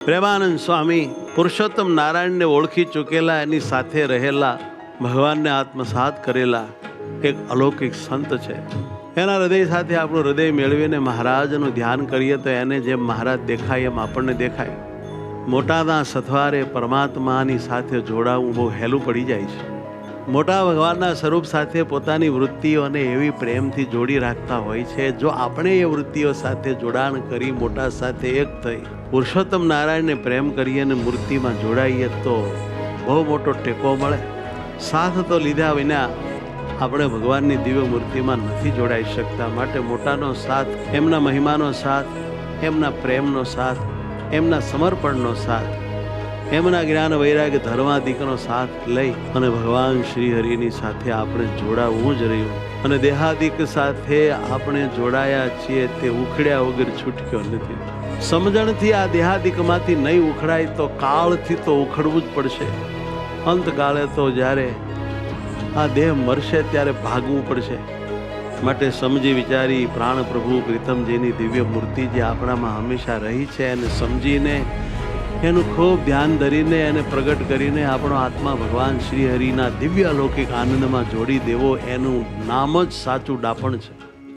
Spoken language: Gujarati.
પ્રેમાનંદ સ્વામી પુરુષોત્તમ નારાયણને ઓળખી ચૂકેલા, એની સાથે રહેલા, ભગવાનને આત્મસાત કરેલા એક અલૌકિક સંત છે. એના હૃદય સાથે આપણું હૃદય મેળવીને મહારાજનું ધ્યાન કરીએ તો એને જેમ મહારાજ દેખાય એમ આપણને દેખાય. મોટાના સથવારે પરમાત્માની સાથે જોડાવું બહુ હેલું પડી જાય છે. મોટા ભગવાનના સ્વરૂપ સાથે પોતાની વૃત્તિઓને એવી પ્રેમથી જોડી રાખતા હોય છે. જો આપણે એ વૃત્તિઓ સાથે જોડાણ કરી મોટા સાથે એક થઈ પુરુષોત્તમ નારાયણને પ્રેમ કરીએ અને મૂર્તિમાં જોડાઈએ તો બહુ મોટો ટેકો મળે. સાથ તો લીધા વિના આપણે ભગવાનની દિવ્ય મૂર્તિમાં નથી જોડાઈ શકતા. માટે મોટાનો સાથ, એમના મહિમાનો સાથ, એમના પ્રેમનો સાથ, એમના સમર્પણનો સાથ, એમના જ્ઞાન વૈરાગ્ય ધર્માદિકનો સાથ લઈ અને ભગવાન શ્રી હરિની સાથે આપણે જોડાવું જ રહ્યું. અને દેહાદિક સાથે આપણે જોડાયા છીએ તે ઉખડ્યા વગર છૂટક્યો નથી. સમજણથી આ દેહાદિકમાંથી નહીં ઉખડાય તો કાળથી તો ઉખડવું જ પડશે. અંતકાળે તો જ્યારે આ દેહ મરશે ત્યારે ભાગવું પડશે. માટે સમજી વિચારી પ્રાણ પ્રભુ પ્રીતમજીની દિવ્ય મૂર્તિ જે આપણામાં હંમેશા રહી છે એને સમજીને એનું ખૂબ ધ્યાન ધરીને એને પ્રગટ કરીને આપણો આત્મા ભગવાન શ્રી હરિના દિવ્ય અલૌકિક આનંદમાં જોડી દેવો, એનું નામ જ સાચું ડાપણ છે.